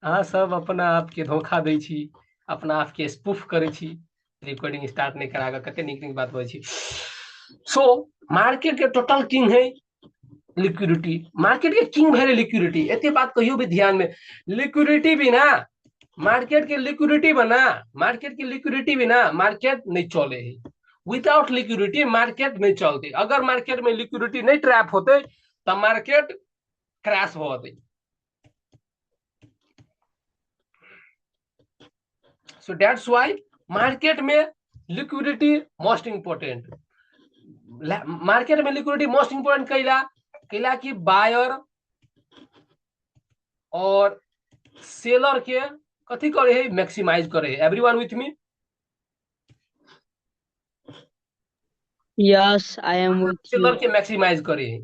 अहाँ सब अपना आप के धोखा दै छी, अपना आप के स्पूफ करै छी, रिकॉर्डिंग स्टार्ट नहीं करा कते नीक नीक बात होइ छी। सो मार्केट के टोटल किंग है लिक्विडिटी, मार्केट के किंग भेले लिक्विडिटी। एते बात कहियो भी ध्यान में, लिक्विडिटी बिना मार्केट के लिक्विडिटी बना, मार्केट की लिक्विडिटी बिना मार्केट नहीं चले है। विदाउट लिक्विडिटी मार्केट नहीं चलते। अगर मार्केट में लिक्विडिटी नहीं ट्रैप होते तो मार्केट क्रैश होते। सो दैट्स व्हाई मार्केट में लिक्विडिटी मोस्ट इंपोर्टेंट। मार्केट में लिक्विडिटी मोस्ट इंपोर्टेंट कैला कैला कि बायर और सेलर के कथी करे है, मैक्सिमाइज करे है। Everyone with me? Yes, I am with seller you. के मैक्सिमाइज करे है।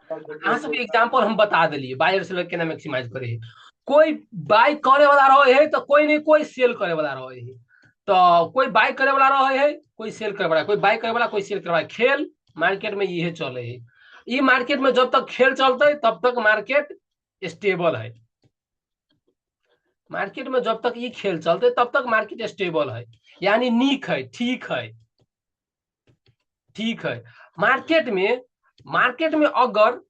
अहाँ सबके एग्जांपल हम बता दिलिए, बायर सेलर केना मैक्सिमाइज करे है। कोई बाय करे वाला रहे है तो कोई नहीं कोई सेल करे वाला रहे है। तो कोई बाय करे वाला रहे है, कोई सेल करे वाला, कोई बाय करे वाला, कोई सेल करे वाला। खेल मार्केट में ये चले है। ये मार्केट में जब तक खेल चलते तब तक मार्केट स्टेबल है। मार्केट में जब तक ये खेल चलते तब तक मार्केट स्टेबल है, यानी नीक है, ठीक है, ठीक है। मार्केट में अगर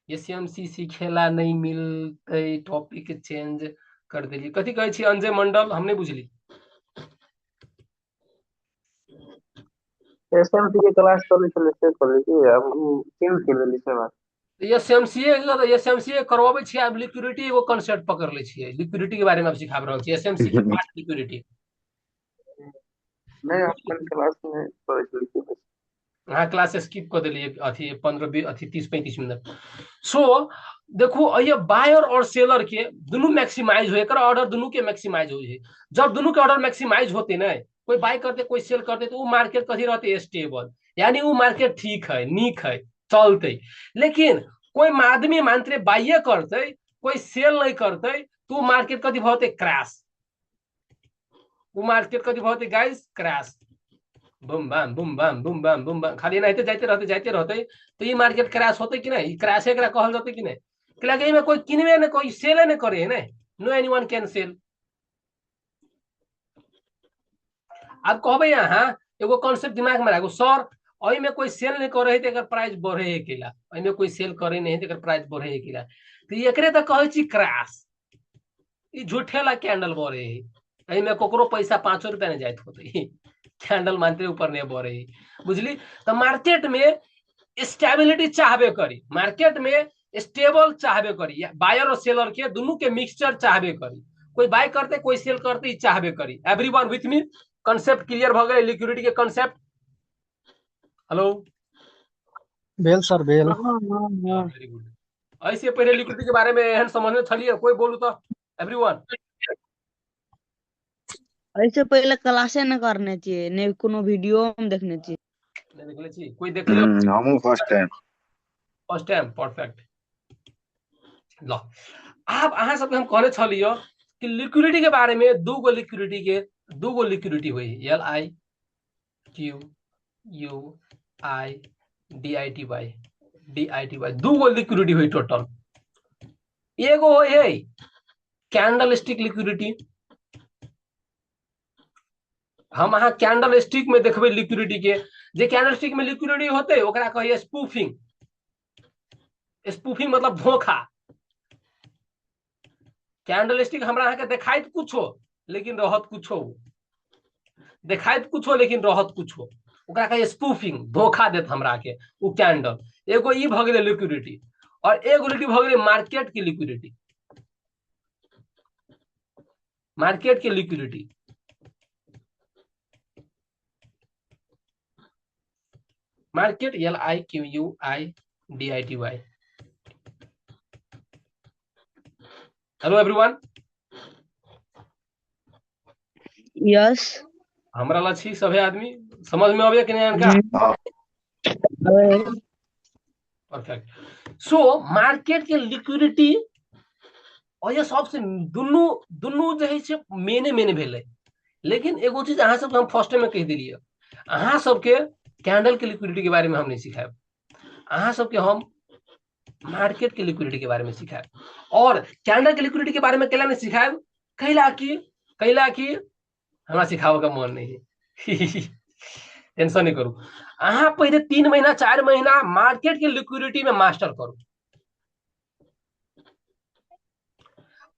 एसएमसी खेला नहीं मिलते, टॉपिक चेंज कर दिलिए। कथी कहे छी अंजय मंडल, हम नहीं बुझली। एसएमसी के क्लास चले चले से करे कि हम चेंज कर देली से बात। एसएमसीए करवाबे छी, आब लिक्विडिटी एगो कांसेप्ट पकड़ ले छी, लिक्विडिटी के बारे में अब सिखा रहल छी, एसएमसी के पार्ट लिक्विडिटी। नहीं अपन क्लास में करे चले कि हाँ क्लास स्किप कर दिलिए, अथी 15 अथी 30-35 मिनट। सो देखो ये बायर और सेलर के दोनों मैक्सिमाइज हुए, ऑर्डर दोनों के मैक्सिमाइज हुए। जब दोनों के ऑर्डर मैक्सिमाइज होते ना, कोई बाय करते कोई सेल करते, तो वो मार्केट कथी रहते, स्टेबल, यानी वो मार्केट ठीक है, नीक है, चलते। लेकिन कोई आदमी मानते बाइये करते, कोई सेल नहीं करते, तो वो मार्केट कथी होते, क्रैश। वो मार्केट कथी होते guys, crash. Boom bam boom bam boom bam boom bam, खाली नहीं जाते रहते तो ये मार्केट क्रैश होते कि नहीं, क्रैश एकरा कहल जाते कि नहीं। कि में कोई किनबे नहीं, कोई सेले नहीं करे है ना, नो एनीवन कैन सेल। अब कहबे यहाँ एगो कॉन्सेप्ट दिमाग में रखो सर, अई में कोई सेल नहीं करे है तो एकर प्राइस बढ़े है केला, अई में कोई सेल करे नहीं है तो एकर प्राइस बढ़े है केला, तो एकरे तो कहे छी क्रैश। ई झूठे ला कैंडल बढ़े है, अई में कोकरो पैसा 5 रुपया नहीं जात होते, कैंडल मानते ऊपर नहीं बढ़े है, बुझली। तो मार्केट में स्टेबिलिटी चाहबे करी, मार्केट में स्टेबल चाहबे करी, बायर और सेलर के दोनों के मिक्सचर चाहबे करी। कोई बाय करते कोई सेल करते चाहबे करी। Everyone with me? Concept clear भ गए लिक्विडिटी के कंसेप्ट? हेलो बेल सर बेल। Very good. ऐसे पहले लिक्विडिटी के बारे में एहन समझने छलिए, कोई बोलू तो एवरीवन? ऐसे पहले क्लासे न करने चाहिए, ने कोनो वीडियो हम देखने चाहिए। नहीं देखले छी, कोई देख लियो? हमू first time. First time, perfect. लो अब अहाँ सबके हम कहने छलियो कि लिक्विडिटी के बारे में दू गो लिक्विडिटी हुई, L I Q U I D I T Y, दू गो लिक्विडिटी हुई टोटल। एगो है कैंडल स्टिक लिक्विडिटी। हम अहाँ कैंडल स्टिक में देखबे लिक्विडिटी के, जे कैंडल स्टिक में लिक्विडिटी होते ओकरा कहिए स्पूफिंग। स्पूफिंग मतलब धोखा। कैंडल स्टिक हमरा अहाँ के देखाइत कुछो लेकिन रहत कुछो, देखाइत कुछो लेकिन रहत कुछो, ओकरा कहिए स्पूफिंग, धोखा देत हमरा के उ कैंडल। एगो ई भ गेलै लिक्विडिटी, और एगो लिक्विडिटी भ गेलै मार्केट की लिक्विडिटी। मार्केट की liquidity market L I Q U I D I T Y. Hello everyone? Yes. हमरा ला छी सभी आदमी समझ में आवे कि नहीं इनका? परफेक्ट। सो मार्केट के लिक्विडिटी और ये सबसे दुनू दुनू जे है से मेने भेले। लेकिन एगो चीज अहाँ सबके हम फर्स्ट में कह दिलिए, अहाँ सबके कैंडल के लिक्विडिटी के बारे में हम नहीं सिखाएब। अहाँ सबके हम मार्केट के लिक्विडिटी के बारे में सिखाए और कैलेंडर के लिक्विडिटी के बारे में कैला नहीं सिखाए कैला की हमरा सिखावे का मन नहीं है टेंशन नहीं करू अहाँ पहले 3 महीना 4 महीना मार्केट के लिक्विडिटी में मास्टर करू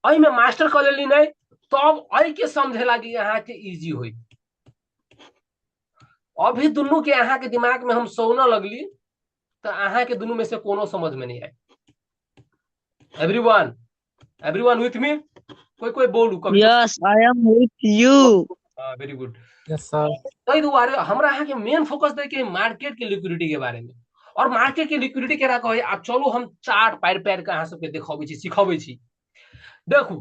अई में मास्टर कर लेली नहीं तब अई के समझे लागी अहाँ के इजी होई अभी दुनू के अहाँ के दिमाग में हम सोना लगली तो अहाँ के दुनू में से कोनो समझ में नहीं आए एवरीवन एवरीवन विथ मी कोई बोलू कभी yes I am with you very good yes sir ताहि दुआरे हमरा अहाँ के मेन फोकस दे के मार्केट के लिक्विडिटी के बारे में और मार्केट के लिक्विडिटी केना कहे आप चलू हम चार्ट पैर के अहाँ सबके देखाबै छी सिखाबै छी देखू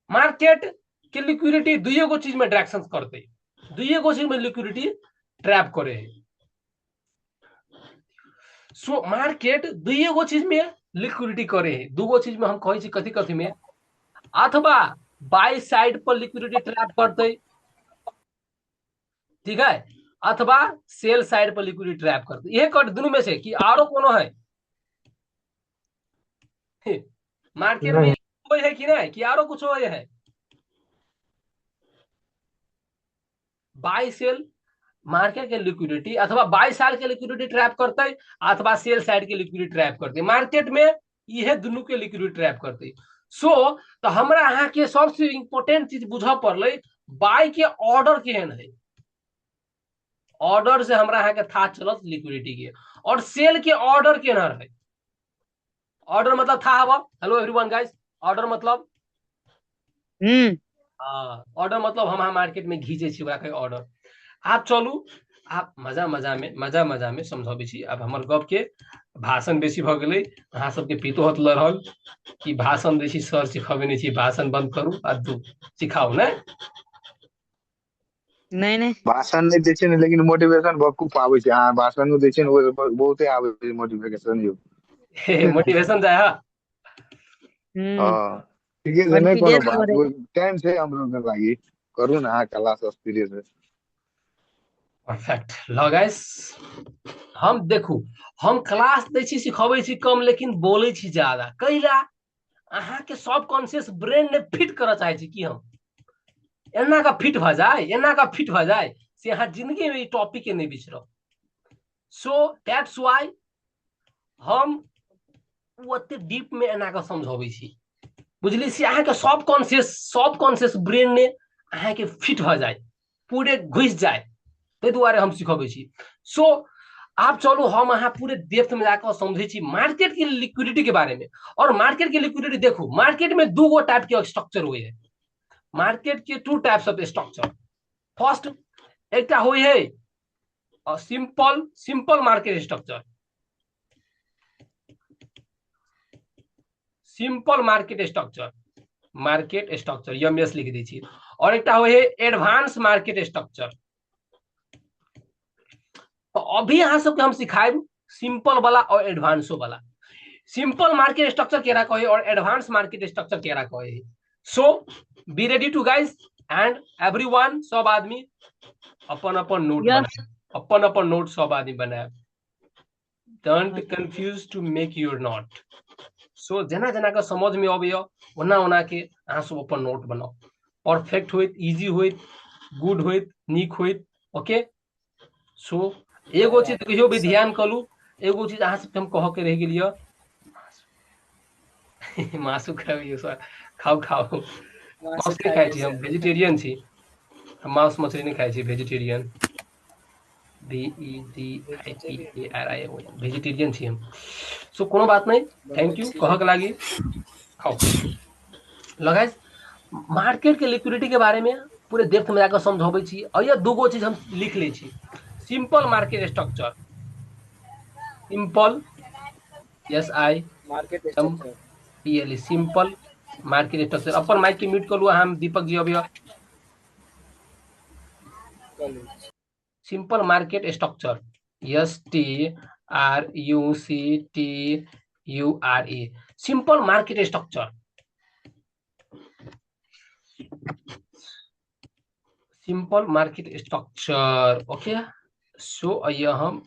मार्केट के लिक्विडिटी दुइये गो चीज में डायरेक्शन करते दुइये गो चीज में लिक्विडिटी ट्रैप करे है सो मार्केट दुइये गो चीज में लिक्विडिटी करे है दूगो चीज में हम कहे छी कथी कथी में अथवा बाय साइड पर लिक्विडिटी ट्रैप करते ठीक है अथवा सेल साइड पर लिक्विडिटी ट्रैप करते ये कर दोनों में से कि आरो कोनो है मार्केट में कोई है कि नहीं कि आरो कुछ है बाय सेल मार्केट के लिक्विडिटी अथवा बाय साइड के लिक्विडिटी ट्रैप करते अथवा सेल साइड के लिक्विडिटी ट्रैप करते मार्केट में यह दोनों के लिक्विडिटी ट्रैप करते सो तो हमरा अहाँ के सबसे इंपोर्टेंट चीज बुझ पड़ले बाय के ऑर्डर केहन है ऑर्डर से हमरा अहाँ के था चलत लिक्विडिटी के और सेल के ऑर्डर केना है ऑर्डर मतलब था हवा हेलो एवरीवन गाइस ऑर्डर मतलब ऑर्डर मतलब हम मार्केट में घीचे छी ऑर्डर आप चलू आप मजा मजा में समझाबे छी अब हमर गप के भाषण बेसी भ गेलै अहाँ सबके पीतो हत लरल कि भाषण बेसी सर सिखाबे नहीं छी भाषण बंद करू आ दू सिखाओ ना नहीं भाषण नहीं दै छै ने लेकिन मोटिवेशन खूब आबै छै अहाँ भाषण दै छै ने बहुते आबै छै मोटिवेशन यो मोटिवेशन जाय हा हां ठीके छै नहीं कोनो बात टाइम छै हमरो के लागि करू ना अहाँ क्लास एक्सपीरियंस है परफेक्ट लो गाइस हम देखू हम क्लास दै छी सिखाबै छी कम लेकिन बोलै छी ज्यादा कैला अहाँ के सब कॉन्शियस ब्रेन ने फिट करऽ चाहे छी कि हम एना का फिट भ जाए से अहाँ जिंदगी में टॉपिक के नहीं बिछड़ब सो दैट्स व्हाई हम ओते डीप में एना का समझाबै छी बुझली से अहाँ के सब कॉन्शियस ब्रेन ने अहाँ के फिट भ जाए पूरे घुस जाए ते दुआरे हम सिखाबै छी सो आप चलो हम अहाँ पूरे डेप्थ में जाकर समझे छी मार्केट की लिक्विडिटी के बारे में और मार्केट की लिक्विडिटी देखो मार्केट में दो गो टाइप के स्ट्रक्चर हुए है मार्केट के 2 टाइप्स ऑफ स्ट्रक्चर फर्स्ट एक हुई है सिंपल मार्केट स्ट्रक्चर एमएस लिख दी छी और एक हुई है एडवांस मार्केट स्ट्रक्चर तो अभी अहाँ सबके हम सिखाए सिंपल वाला और एडवांसो वाला सिंपल मार्केट स्ट्रक्चर केरा कहे और एडवांस मार्केट स्ट्रक्चर केरा कहे so be ready to guys and everyone सब आदमी अपन अपन नोट बनाए अपन नोट सब आदमी बनाए don't confuse to make your note सो जना का समझ में आबैया ओना के अहाँ सब अपन नोट बनाओ परफेक्ट होइत इजी होइत गुड होइत नीक होइत ओके सो एगो चीज कहियो भी ध्यान करू एगो चीज अहाँ सबके हम कह के रह गेलिए मासु खाइयो सर खाओ मांस नहीं खाई छी हम वेजिटेरियन छी हम मांस मछली नहीं खाई छी वेजिटेरियन VEGITARIAN वेजिटेरियन छी हम सो कोनो बात नहीं थैंक यू कह के लागी खाओ लगाइस मार्केट के लिक्विडिटी के बारे में पूरे डेप्थ में जाकर समझाबै छी और ये दूगो चीज हम लिख ले छी simple market structure simple SI market structure PL simple market structure अपन माइक के म्यूट कर लू हम दीपक जी अभी simple market structure STRUCTURE simple market structure okay so ये हम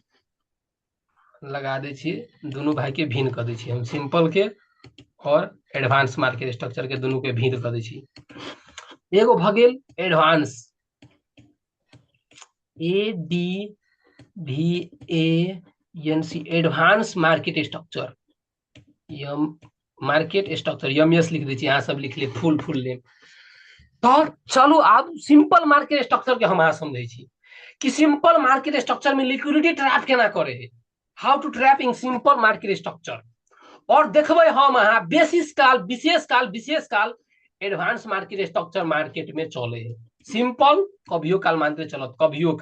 लगा दै छी दुनू भाई के भिन्न कर दै छी हम सिंपल के और एडवांस मार्केट स्ट्रक्चर के दुनू के भिन्न कर दै छी एगो भ गेल advance ADVANC advance market structure M market structure MS लिख दै छी अहाँ सब लिख ले फुल नेम तो चलू आब सिंपल मार्केट स्ट्रक्चर के हम अहाँ समझे छी कि सिंपल मार्केट स्ट्रक्चर में लिक्विडिटी ट्रैप केना करे है how to trap in simple market structure और देखबे हम अहाँ विशेष काल एडवांस मार्केट स्ट्रक्चर मार्केट में चले है सिंपल कभियो काल मानते चलत कभियो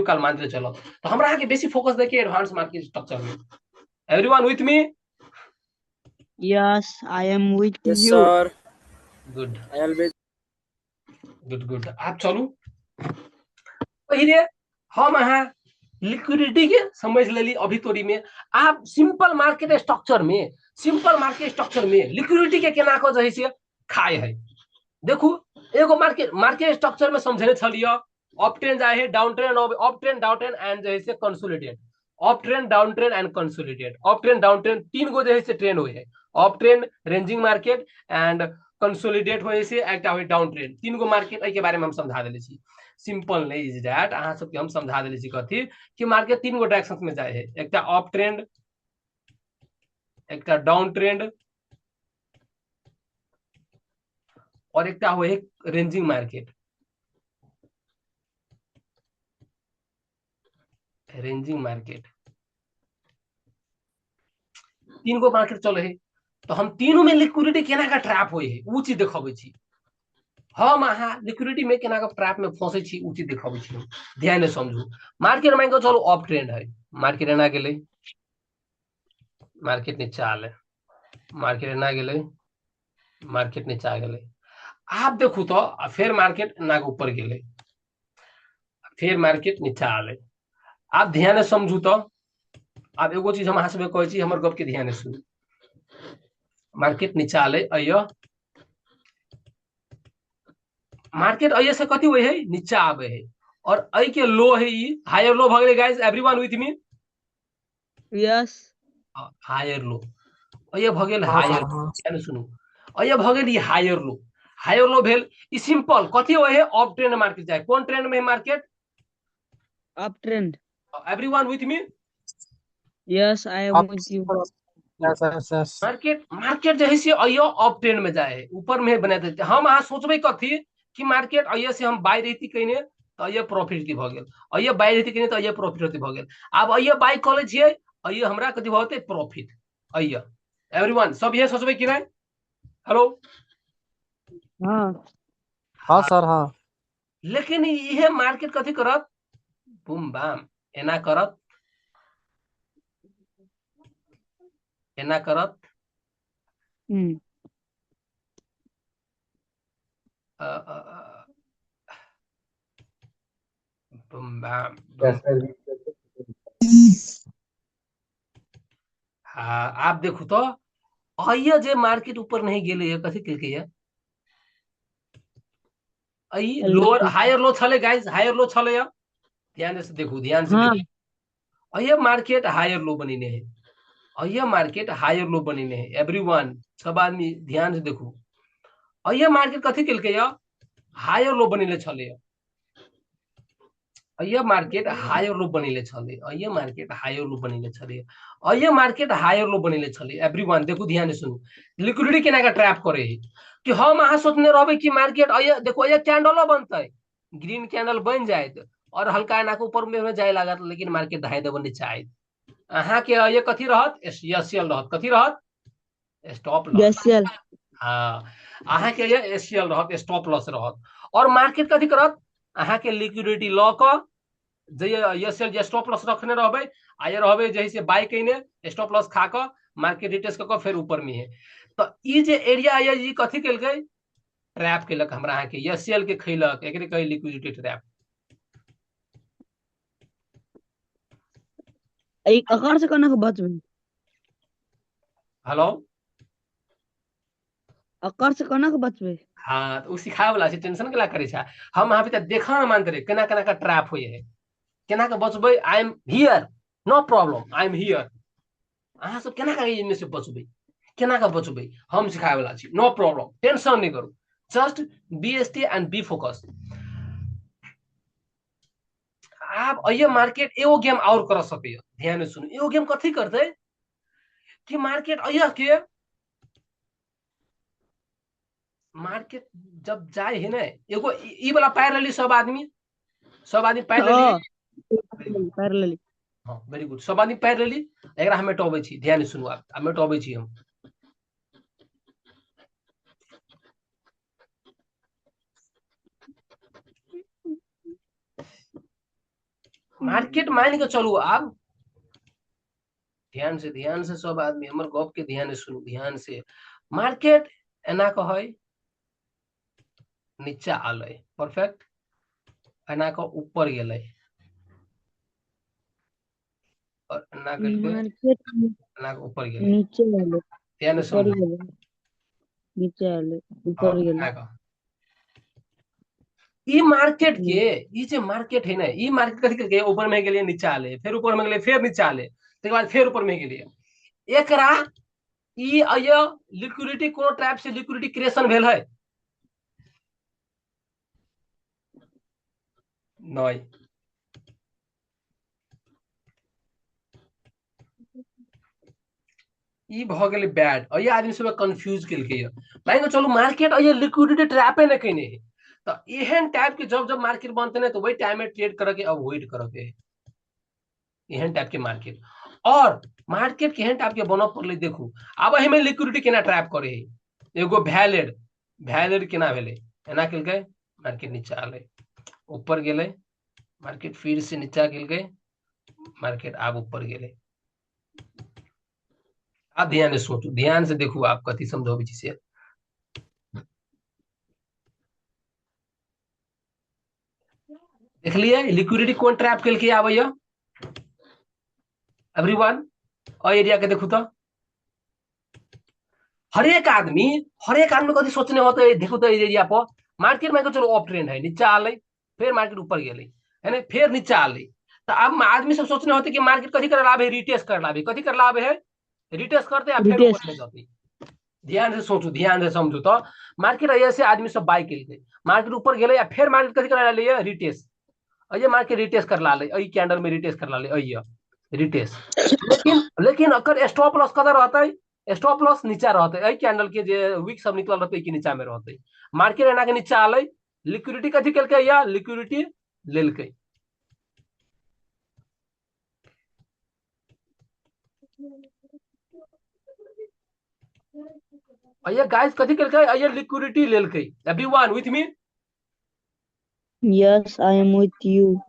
काल मानते चलत तो हमरा अहाँ के बेसी फोकस दे के एडवांस मार्केट स्ट्रक्चर में everyone with me Yes, I am with Yes, you. sir. Good I always. Good आप चलू पहले हम अहाँ लिक्विडिटी के समझ लेली अभी तोरी में आप सिंपल मार्केट स्ट्रक्चर में लिक्विडिटी के केना को जैसे खाए है देखू एगो मार्केट स्ट्रक्चर में समझने छलिए अप ट्रेंड जाए है डाउन ट्रेंड एंड जैसे consolidate up trend down trend and consolidate up trend down trend तीन गो जैसे ट्रेंड हुए है up trend ranging market and consolidate होए से एकटा होय डाउन ट्रेंड तीन गो मार्केट के बारे में हम समझा देले छी सिंपल नहीं इज दैट अहाँ सबके हम समझा देले छी कथी कि मार्केट तीन गो डायरेक्शन में जाए है एकटा अप ट्रेंड एकटा डाउन ट्रेंड और एकटा होय है रेंजिंग मार्केट तीन गो मार्केट चले है तो हम तीनों में लिक्विडिटी केना का ट्रैप होय है उ चीज देखबै छी हम अहाँ लिक्विडिटी में केना का ट्रैप में फंसे छी उ चीज देखबै छी ध्यान से समझू मार्केट मान के चलो अप ट्रेंड है मार्केट एना गेलै मार्केट नीचा आले मार्केट एना गेलै मार्केट नीचा गेलै आप देखू तो फिर मार्केट एना के ऊपर गेलै फिर मार्केट नीचा आले आप ध्यान से समझू तो अब एगो चीज हम अहाँ सब कहै छी हमर गप के ध्यान से सुनू मार्केट नीचा आले अइयो मार्केट अइयो से कथी होय है नीचा आवे है और अइ के लो है ई हायर लो भ गेलै guys everyone with me Yes. Higher low अइयो भ गेल हाँ हायर सर हाँ ध्यान सुनू अइयो भ गेल ई हायर लो भेल ई सिंपल कथी होय है अप ट्रेंड मार्केट जाय कोन ट्रेंड में market Uptrend. Everyone with me Yes, I am आप with you. Yes yes yes market जो है से अइयो अप ट्रेंड में जाए है ऊपर में बना देते हम अहाँ सोचबे कथी कि मार्केट अइयो से हम बाय रहती कइने तो अइयो प्रॉफिट भ गेल अइयो बाय रहती कइने तो अइयो प्रॉफिट भ गेल आब अइयो बाय क ले छियै अइयो हमरा कथी होते प्रॉफिट अइयो एवरीवन सब ये सोचबे कि नहीं हेलो हाँ. हाँ सर हाँ लेकिन ये मार्केट कथी करत बूम बाम एना करत Hmm. बूम बाम हाँ आप देखू तो अइयो जे मार्केट ऊपर नहीं गेले है कथी केलके है अइ लोअर हायर लो छले गाइस हायर लो छले है ध्यान से देखू हाँ. अइयो मार्केट हायर लो बनिने है अइयो मार्केट हायर लो बनिने है एवरीवन सब आदमी ध्यान से देखू अइयो मार्केट कथी केलके है हायर लो बनिले छले है अइयो मार्केट हायर लो बनिले छले अइयो मार्केट हायर लो बनिले छले अइयो मार्केट हायर लो बनिले छले एवरीवन देखू ध्यान से सुनू लिक्विडिटी केना का ट्रैप करे है कि हम अहाँ सोचने रहबे कि मार्केट अइयो देखो अइयो कैंडलो बनतै ग्रीन कैंडल बन जाए और हल्का एना के ऊपर में जाए लागत लेकिन मार्केट धाय देबो नीचे आए अहाँ के अइयो कथी रहत एसएल रहत कथी रहत स्टॉप लॉस Yes. हाँ अहाँ के अइयो एसएल रहत स्टॉप लॉस रहत और मार्केट कथी करत अहाँ के लिक्विडिटी ल क जे एसएल जे स्टॉप लॉस रखने रहबे आय रहबे जैसे बाय कइने स्टॉप लॉस खा क मार्केट रिटेस्ट क फिर ऊपर में है तो ई जे एरिया है ई कथी केलकै ट्रैप केलक हमरा अहाँ के एसएल के खैलक एकरे कहे लिक्विडिटी ट्रैप एक अकार से करना के बचबे हेलो अकार से करना के बचबे हाँ तो सिखाए वाला टेंशन केला करे छै हम अहाँ पे देखा न मानते रहे केना केना का ट्रैप होय है केना के बचबे I am here no problem, I am here. अहाँ सब केना के इनमें से बचबै, केना के बचबै, हम सिखाए वाला छी, नो प्रॉब्लम, टेंशन नहीं करू, just be stay and B focus. आप अये मार्केट एगो गेम और कर सके, ध्यान से सुनो, एगो गेम कथी करते कि मार्केट अये के मार्केट जब जाए है ना, एगो ई वाला पैर लेली, सब आदमी पैर लेली। हाँ पैरेलली। हाँ वेरी गुड, सब आदमी पैर लेली। एकरा हम हटबै छी, ध्यान से सुनू, आप हटबै छी हम। मार्केट मान के चलू आप, ध्यान से सब आदमी हमर गप के ध्यान से सुनू, ध्यान से। मार्केट एना कहे नीचा आले, परफेक्ट, एना के ऊपर गेले, और एना करके मार्केट एना के ऊपर गेले, नीचे वाले ध्यान से ऊपर समझू। गेले, नीचे वाले हाँ, ऊपर गेले। एना के ई मार्केट के, ई जे मार्केट है ना, ई मार्केट कथी करके ऊपर में गेलिए, नीचा आले, फिर ऊपर में गेलिए, फिर नीचा आले, तके बाद फिर ऊपर में गेलिए। एकरा ई अय लिक्विडिटी कोनो टाइप से लिक्विडिटी क्रिएशन भेल है नहीं? ई भ गेलै बैड, अय आदमी सब कंफ्यूज केलकै य। मान के चलू मार्केट अय लिक्विडिटी ट्रैपे न कने है, तो एहन टाइप के जब जब मार्केट बनते ना, तो वही टाइम में ट्रेड करे के अवॉइड करे के है, एहन टाइप के मार्केट। और मार्केट केहन टाइप के बन पड़ले देखू, अब एहि में लिक्विडिटी केना ट्रैप करे है। एगो वैलिड, वैलिड केना भेले, एना केलकै, मार्केट नीचा आले, ऊपर गेले, मार्केट फिर से नीचा गेलकै, मार्केट आब ऊपर गेले। आप ध्यान से सोचू, ध्यान से देखू, आप कथी समझाबे छी से। देखलिए लिक्विडिटी कोन ट्रैप केलकै आबैया एवरीवन, और एरिया के देखू तो हरेक आदमी कथी सोचने होते है, देखो तो एरिया पर मार्केट में चलो ऑफ ट्रेंड है, नीचा आले, फिर मार्केट ऊपर गेले, है ना, फिर नीचा आले। तो अब आदमी सब सोचने होते कि मार्केट कथी कर लाभ है, रिटेस्ट कर लाभ है, कथी कर लाभ है, रिटेस्ट करते या फिर ऊपर रिटेस्ट। में जाते। ध्यान से सोचू, ध्यान से समझू, तो मार्केट ऐसे आदमी सब बाय केलकै, मार्केट ऊपर गेले या फिर मार्केट कथी कर लाले, रिटेस्ट, अये मार्केट रिटेस्ट कर लाले, अई कैंडल में रिटेस्ट कर लाले, अये रिटेस्ट। लेकिन लेकिन अगर स्टॉप लॉस कदर रहते, स्टॉप लॉस नीचा रहते, अई कैंडल के जे वीक सब निकल रहते कि नीचा में रहते, मार्केट एना के नीचा आले, लिक्विडिटी कथी केलकै, या लिक्विडिटी लेलकै। अये गाइस कथी केलकै, अये लिक्विडिटी लेलकै, everyone with me? Yes I am with you.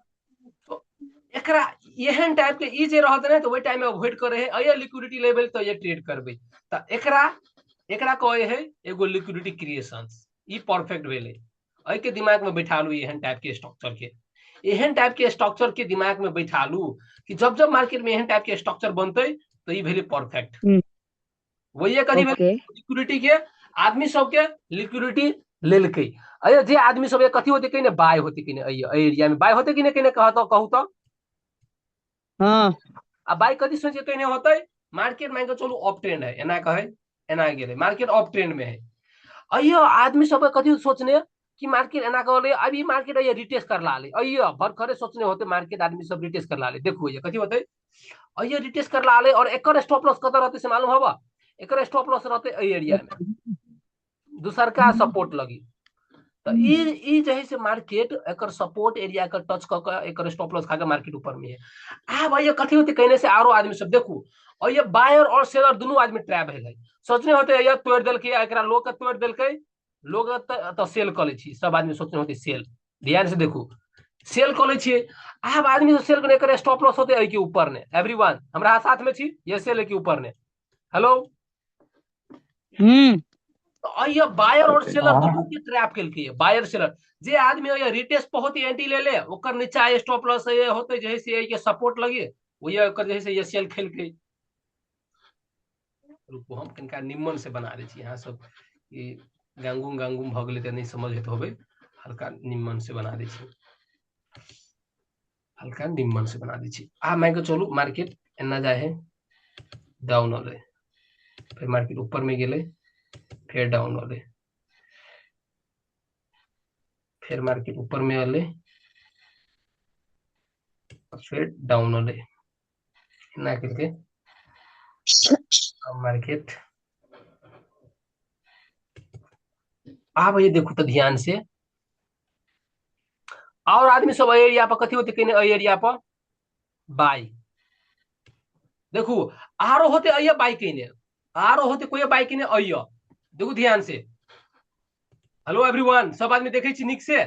एकरा एहन टाइप के ई जे रहते ना, तो वही टाइम में अवॉइड करे है, अये लिक्विडिटी लेवल तो ये ट्रेड करबे, तो एकरा एकरा कहे है एगो लिक्विडिटी क्रिएशन, ई परफेक्ट भेले। अई के दिमाग में बैठा लू, एहन टाइप के स्ट्रक्चर के, एहन टाइप के स्ट्रक्चर के दिमाग में बैठा लू कि जब जब मार्केट में एहन टाइप के स्ट्रक्चर बनते, तो ई भेले परफेक्ट। वही कथी भेले, लिक्विडिटी के आदमी सबके लिक्विडिटी लेलकै। अये जे आदमी सब कथी होते कहीं बाय होते कहीं, अये एरिया में बाय होते कि नहीं, कहीं कहू तो हाँ अब बाय कथी सोचे कहीं होते, मार्केट मान के चलू ऑफ ट्रेंड है, एना कहे, एना गेले, मार्केट ऑफ ट्रेंड में है। अयो आदमी सब कथी सोचने कि मार्केट एना कर, अभी मार्केट ये रिटेस्ट कर ला ले, अयो भर खरे सोचने होते मार्केट आदमी सब रिटेस्ट कर ला ले। देखो ये कथी होते, अयो रिटेस्ट कर ला ले, और एकर स्टॉप लॉस कत रहते से मालूम हवा, एकर स्टॉप लॉस रहते ए एरिया में, दूसर का सपोर्ट लगी। तो ई जे है से मार्केट एकर सपोर्ट एरिया का टच क के एकर स्टॉप लॉस खा के मार्केट ऊपर में है। अब ये कथी होते कहने से आरो आदमी सब देखू, और ये बायर और सेलर दोनों आदमी ट्रैप है, सोचने होते ये तोड़ देलकै, एकरा लोग के तोड़ देलकै, लोग तो सेल कर ले छी, सब आदमी सोचने होते सेल। ध्यान से देखू, सेल कर ले छी, अब आदमी सेल करने करे, स्टॉप लॉस होते के ऊपर ने, एवरीवन हमरा साथ में छी, ये सेल के ऊपर ने, हेलो। तो ये बायर और सेलर दोनों के ट्रैप केलकै, बायर सेलर जे आदमी ये रिटेस्ट पे होते एंटी ले ले, ओकर नीचा स्टॉप लॉस ये होते जैसे ये सपोर्ट लगे, वही ओकर जैसे ये सेल खेलकै। रुको हम कनिका निम्मन से बना दै छी, यहाँ सब ई गांगुम गांगुम भ गेलै त नहीं समझ हेत होबे, हल्का निम्मन से बना दै छी। हल्का निम्न से बना दीजिए। मैं को चलू मार्केट एना जाए है डाउन होले, फिर मार्केट ऊपर में गेले, फिर डाउन होले, फिर मार्केट ऊपर में आले, फिर डाउन होले, ना करके मार्केट। आप ये देखो तो ध्यान से, और आदमी सब एरिया पर कथी होते कहने एरिया पर बाई। देखो आरो होते अय बाई कहने, आरो होते कोई बाई कहने अय। देखो ध्यान से। हेलो एवरीवन, सब आदमी देखे छी निक से?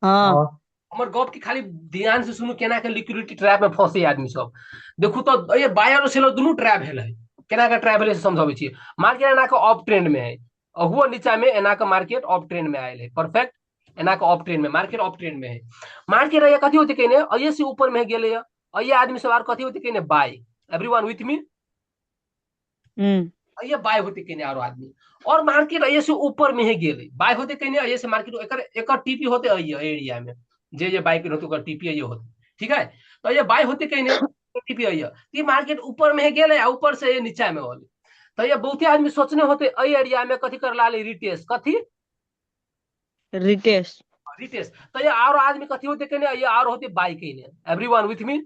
हाँ हाँ हमर गप की खाली ध्यान से सुनू, केना के लिक्विडिटी ट्रैप में फंसे आदमी सब। देखू तो ये बायर और सेलर दोनों ट्रैप भेल है। केना के ट्रैप भेल से समझाबै छी। मार्केट एना के अप ट्रेंड में है, हुआ नीचा में एना के मार्केट अप ट्रेंड में आयल है। परफेक्ट, एना के अप ट्रेंड में मार्केट अप ट्रेंड में है। मार्केट ये कथी होते कहने अये से ऊपर में गेले है, अये आदमी सब आर कथी होते कहने बाय। एवरीवन विथ मी? ये बाय होते कहने आरो आदमी, और मार्केट अये से ऊपर में ही गेले, बाय होते कहने अये से मार्केट एकर टीपी होते अये एरिया में, जे बाय के होते ओकर टीपी अये होते। ठीक है, तो ये बाय होते कहने टीपी अये, ये मार्केट ऊपर में ही गेले, ऊपर से ये नीचा में होले। तो ये बहुते आदमी सोचने होते अय एरिया में कथी कर लाले रिटेस्ट, कथी रिटेस्ट रिटेस्ट। तो ये आरो आदमी कथी होते कहने ये आरो होते बाय कहने। Everyone with me?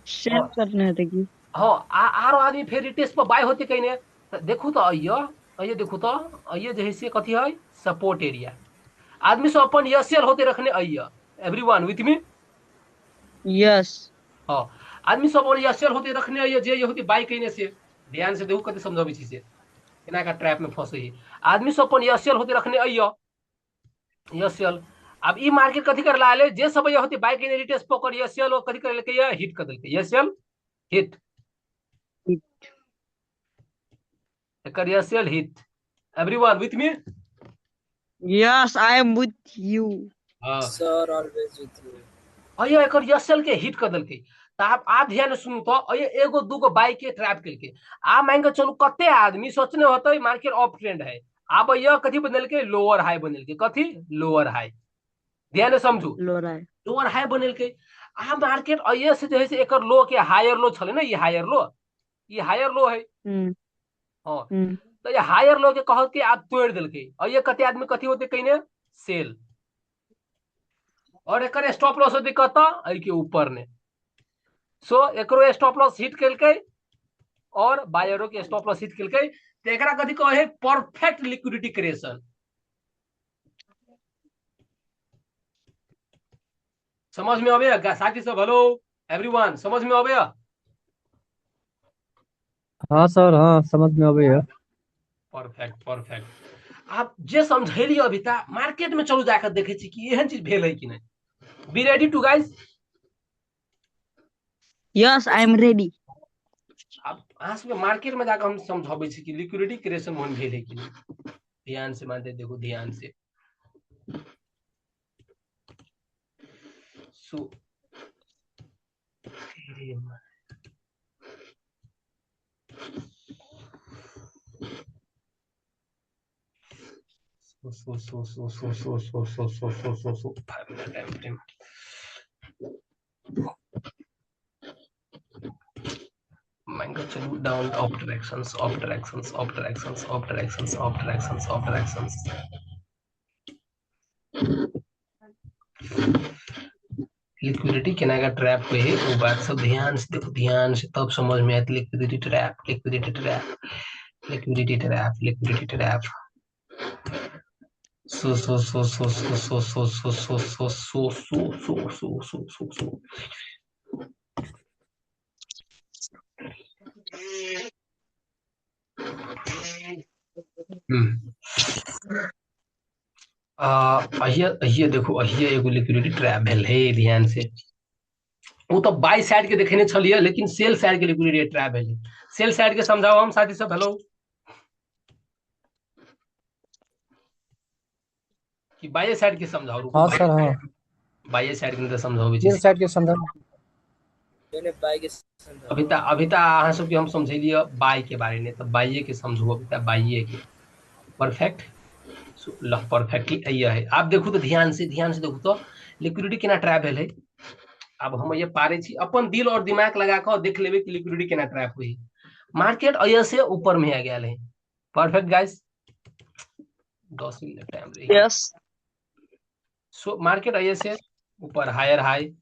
शेयर करने होते की हाँ आरो आदमी फिर रिटेस्ट पर बाय होते कहने। तो देखू तो अये देखू तो अये जे है से कथी है सपोर्ट एरिया। आदमी सब अपन यसेल होते रखने अय। Everyone with me? यस हाँ आदमी सब अपन यसेल होते रखने अय, जे ये होते बाय कहने से। ध्यान से देखू कते समझाबै छी से, केना का ट्रैप में फंसे है। आदमी सब अपन यसेल होते रखने अय, यसेल। अब ई मार्केट कथी कर लाले, जे सब ये होते बाय कहने रिटेस्ट पकड़ यसेल कथी कर लेके ये हिट कर देलके, यसेल हिट, एकर यसेल hit. Everyone with me? Yes I am with you हाँ सर ऑलवेज विथ यू। अये एकर यसेल के हिट कर देलके। तो आप ध्यान से सुनू तो अये एगो दूगो बाइक के ट्रैप करके। मान के चलू कते आदमी सोचने होते मार्केट अप ट्रेंड है, अब ये कथी बनेलके लोअर हाई बनेलके, कथी लोअर हाई। ध्यान से समझू, लोरा है लोअर हाई बनेलके। मार्केट अये से जे से एकर लो के हायर लो छले ना, ये हायर लो, ये हायर लो है। हाँ तो ये हायर लो के कहो कि आप तोड़ देलके, और ये कते आदमी कथी होते कहने सेल, और एकर स्टॉप लॉस होते कता अई के ऊपर ने। सो एकरो स्टॉप लॉस हिट केलके और बायरो के स्टॉप लॉस हिट केलके। तो एकरा कथी कहे है परफेक्ट लिक्विडिटी क्रिएशन। समझ में आवे साथी सब? हेलो एवरीवन, समझ में आवे? हाँ सर, हाँ समझ में आवे है। Perfect perfect. आप जे समझेलिए अभी तक मार्केट में चलू जाकर देखे छी कि एहन चीज भेल है कि नहीं। Be ready to guys? Yes I am ready अब अहाँ सबके मार्केट में जाकर हम समझाबै छी कि लिक्विडिटी क्रिएशन मोहन भेल है कि नहीं। ध्यान से मानते देखो, ध्यान से। सो Mango chalo down of directions, of directions, of directions, of directions, of directions, of directions. Liquidity केना का ट्रैप पे है वो बात सब ध्यान से देखो, ध्यान से तब समझ में आती। Liquidity trap, liquidity trap, liquidity trap, liquidity trap. So so so so so so so so so so so so so so so so अहिए देखो, अहिए एगो लिक्विडिटी ट्रैप भेल है। ध्यान से, वो तो बाई साइड के देखने छलिए, लेकिन सेल साइड के लिक्विडिटी ट्रैप भेल। सेल साइड के समझाओ हम साथी सब। हेलो कि बाई साइड के समझाओ? रुको, हाँ सर, हाँ बाई साइड के समझाओ तीन साइड के समझा। अभी तक अहाँ सबके हम समझेलिए बाई के बारे में, तो बाइये के समझू अभी तक, बाइये के। परफेक्ट परफेक्टली अय है। आप देखो तो ध्यान से देखो तो लिक्विडिटी केना ट्रैप भेल है। अब हम ये पारे छी अपन दिल और दिमाग लगा कर देख लेबे कि लिक्विडिटी केना ट्रैप हुई। मार्केट अय से ऊपर में आ गया है। परफेक्ट गाइस, 10 मिनट टाइम रही। यस सो मार्केट अय से ऊपर हायर हाई,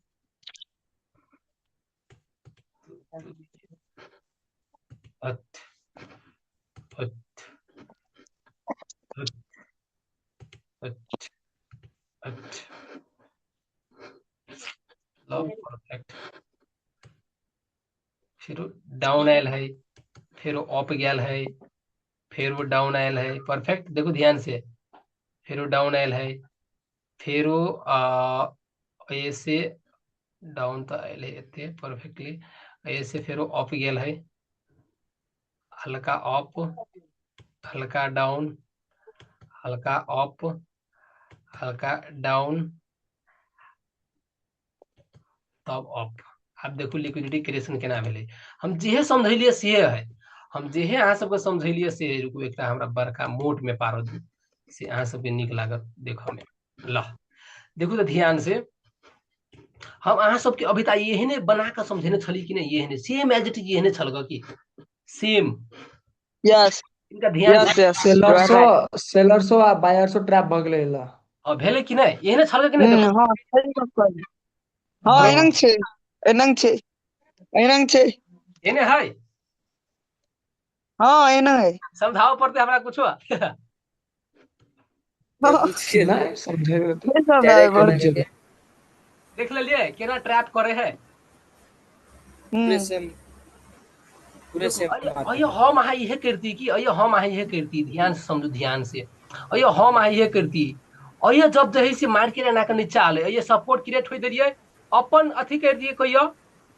परफेक्ट, फिर डाउन आयल है, फिर अप गया है, फिर वो डाउन आयल है। परफेक्ट, देखो ध्यान से, फिर वो डाउन आयल है, फिर वो ऐसे डाउन तो आयल है इतने परफेक्टली, ऐसे फिर वो अप गया है, हल्का अप, हल्का डाउन, हल्का अप, हल्का डाउन, तब अप। आप देखो लिक्विडिटी क्रिएशन केना भेले। हम जेहे समझलिए से है, हम जेहे अहाँ सबके समझलिए से है। रुकू एकटा हमरा बड़का मोट में पारो दी से अहाँ सबके नीक लागत देखो में। ला देखो तो ध्यान से, हम अहाँ सबके अभी तक एहने बना के समझेने छली कि नहीं, एहने सेम एज इट इज एहने छलग की सेम। यस इनका ध्यान यस यस सेलर्सो आ बायर्सो ट्रैप भ गेलै ला। भेले कि नहीं, एहने छलग कि नहीं देखो। हाँ सही बात कहली। हाँ एनंग छै, एनंग छै, एनंग छै। एने है, हाँ एनंग है। समझाओ पड़ते हमरा कुछो। नहीं समझे तो ये सब है बहुत बड़। जगह देख लेलिए केना ट्रैप करे है। पूरे सेम अयो हम अहाँ इहे करती कि अयो हम अहाँ इहे करती, ध्यान से समझो ध्यान से। अयो हम अहाँ इहे करती, अयो जब जही से मार्केट एना के नीचा आले, अयो सपोर्ट क्रिएट होई देलिए, अपन अथी कर दिए कहियो,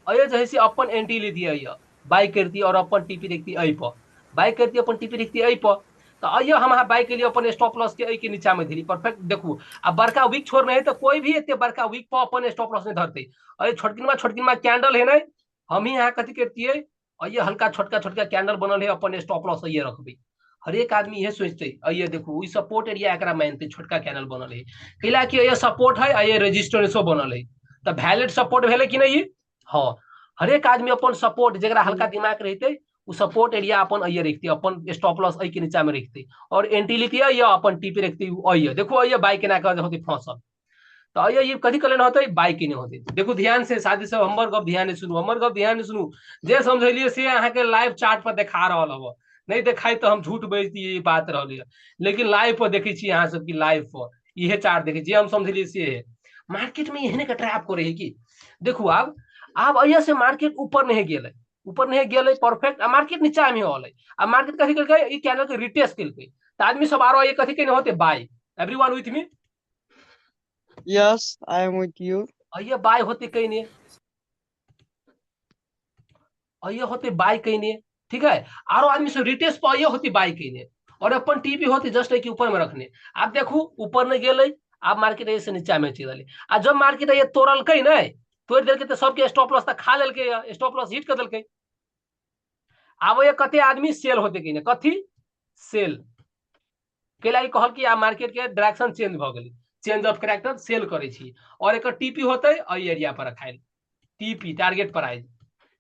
अयो जही से अपन एंट्री ले दिए, अयो बाय करती और अपन टीपी देखती अई पर, बाय करती अपन टीपी देखती अई पर। तो अयो हम अहाँ बाय के लिए अपन स्टॉप लॉस के अई के नीचा में दिली। परफेक्ट देखू, अब बड़का वीक छोड़ नहीं तो कोई भी एते बड़का वीक पर अपन स्टॉप लॉस नहीं धरते। अयो छोटकिनमा कैंडल है नहीं, हम ही यहाँ कथी करती है, और ये हल्का छोटका छोटका कैंडल बनल है, अपन स्टॉप लॉस ये रखबे। हर एक आदमी ये सोचते ये देखो, सपोर्ट एरिया एकरा मानते, छोटका कैंडल बनल है कैला कि ये सपोर्ट है, ये रेजिस्टेंसो बनल है, तो वैलिड सपोर्ट भेले कि नहीं। हाँ, हर एक आदमी अपन सपोर्ट जरा हल्का दिमाग रहते, वो सपोर्ट एरिया अपन ये रखते, अपन स्टॉप लॉस के नीचा में रखते, और एंट्री लेती है या अपन टीपी रखती है। देखो ये बाइक ना कर होती फसल, तो ये कथी कर लेना होता है, बाइक नहीं होती। देखो ध्यान से शादी से हमर गप ध्यान सुनू, हमर गप ध्यान सुनू। जे समझलिए से अहाँ के लाइव चार्ट पर देखा रहा हब, नहीं देखाई तो हम झूठ बेच दिए बात रही, लेकिन लाइव पर देखे छी अहाँ सबकी लाइव पर इहे चार्ट देखे छी, हम समझलिए से है। मार्केट में यही का ट्रैप करे है कि देखो अब अय से मार्केट ऊपर नहीं गेल, ऊपर नहीं गेल परफेक्ट, मार्केट नीचा में होल। अब मार्केट कथी कल कैंडल के रिटेस्ट कल, तो आदमी सब आरो ये कथी कहने होते, बाय। Everyone with me? Yes I am with you. अये बाय होते कहीं नहीं, अये होते बाय कहीं नहीं, ठीक है। आरो आदमी से रिटेस्ट पर अये होती बाय कहीं नहीं, और अपन टीपी होती जस्ट एक ऊपर में रखने। आप देखो ऊपर नहीं गेले, आप मार्केट ऐसे नीचा में चल, आ जब मार्केट ये तोड़ल कहीं नहीं, तोड़ दिल तो सबके स्टॉप लॉस तक खा लेल, स्टॉप लॉस हिट कर दिल। अब ये कते आदमी सेल होते कहीं नहीं, कथी सेल कैला कहल कि आ मार्केट के डायरेक्शन चेंज भ गेल, चेंज ऑफ कैरेक्टर सेल करे छी, और एक टीपी होते अई एरिया पर रखाइल, टीपी टारगेट प्राइस,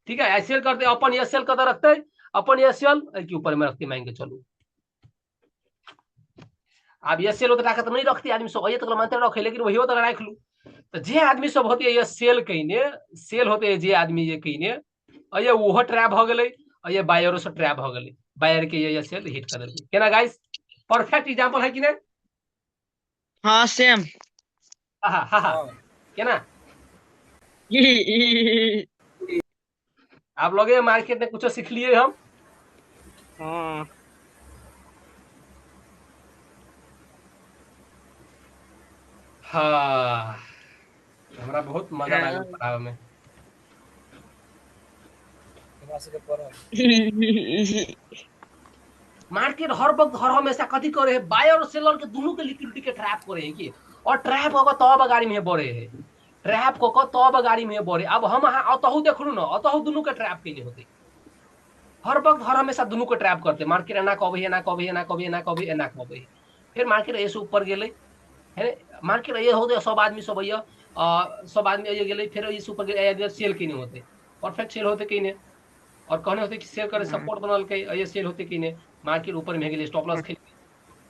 ठीक है। सेल करते अपन ये सेल कर रखते, अपन ये सेल के ऊपर में रखते, मांगे चलो। अब ये सेल होते ताकत नहीं रखते आदमी सब, ये तक मानते रखे, लेकिन वही तक रख लू। तो जे आदमी सब होते ये सेल कहीने, सेल होते जे आदमी ये कहीने, अये वो ट्रैप हो गए, अये बायरो से ट्रैप हो गए, बायर के ये सेल हिट कर दिल केना गाइस। परफेक्ट एग्जांपल है कि नहीं? हाँ सेम। हाँ हाँ हाँ केना आप लोग मार्केट में कुछ सीख लिए हम। हाँ हाँ, हमरा बहुत मजा लागल पढ़ावे में। मार्केट हर वक्त हर हमेशा कथी करे है, बायर और सेलर के दोनों के लिक्विडिटी के ट्रैप करे है कि, और ट्रैप होकर तब गाड़ी में बढ़े है, ट्रैप को तब गाड़ी में बढ़े। अब हम अतहु देखलू ना, अतहु दोनों के ट्रैप के होते, हर वक्त हर हमेशा दोनों को ट्रैप करते। मार्केट एना कबे एना कबे एना कबे एना कबे एना कबे, फिर मार्केट ऐसे ऊपर गेले है, मार्केट ये होते सब आदमी सब सब आदमी आइए गेले फिर ये ऊपर गेले सेल कहीं होते परफेक्ट सेल होते कहीं और कहने होते कि सेल करे सपोर्ट बनल के ये सेल होते कहीं मार्केट ऊपर में गेले स्टॉप लॉस खेल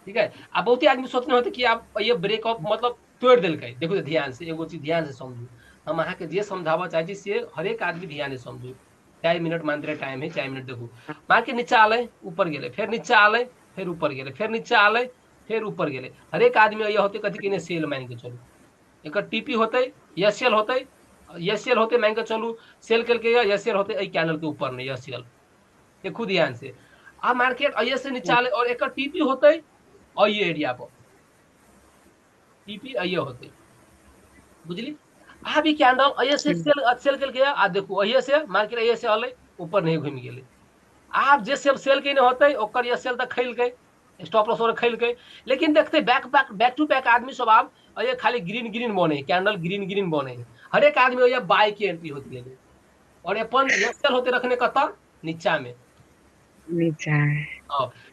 ठीक है। अब बहुत ही आदमी सोचने होते कि आप ये ब्रेकअप मतलब तोड़ दिल देखो ध्यान से एगो चीज ध्यान से समझू हम अहाँ के जे समझावा चाहे से हरेक आदमी ध्यान से समझू 4 मिनट मान रहे टाइम है 4 मिनट देखू मार्केट नीचे आले ऊपर गेले फिर नीचे आले फिर ऊपर गेले फिर नीचे आले फिर ऊपर गेले हरेक आदमी ये होते कथी कि सेल मान के चलू एक टीपी होते एसएल होते एसएल होते मान के चलू सेल करके एसएल होते ए कैनल के ऊपर नहीं एसएल देखू ध्यान से आ मार्केट ऐसे से नीचे आले और एक टीपी होते और ये एरिया पर टीपी ये होते बुझली आ भी कैंडल ऐसे सेल कर गया आ देखो ऐसे मार्केट ऐसे अले ऊपर नहीं घूम गेले आप जे सब सेल के नहीं होते ओकर ये सेल तक खैल के स्टॉप लॉस और खैल के लेकिन देखते बैक टू बैक आदमी सब आप ये खाली ग्रीन ग्रीन बने कैंडल ग्रीन ग्रीन बने हर एक आदमी ये बाय की एंट्री होती है और अपन ये सेल होते रखने कतर नीचा में नीचा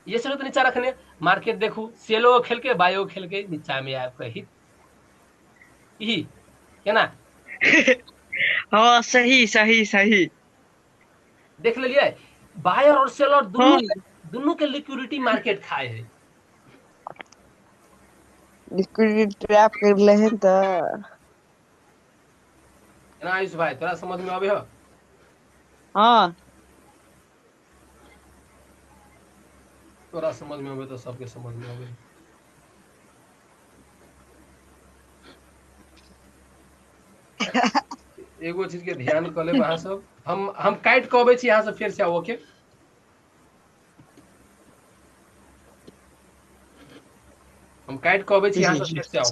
ये सेल होते नीचा रखने मार्केट देखू सेलो खेल के बायो खेल के नीचा में आपका हिट ही है ना। हाँ सही सही सही देख लीजिए बायर और सेलर दोनों के लिक्विडिटी मार्केट खाए है लिक्विडिटी ट्रैप कर ले हैं तो ना आयुष भाई तोरा समझ में आवे हो हाँ तोरा समझ में आवे तो सबके समझ में आवे एगो चीज के ध्यान कर ले वहां सब हम काट के अबै छी यहाँ से फिर से आओ ओके हम काट के अबै छी यहाँ से फिर से आओ।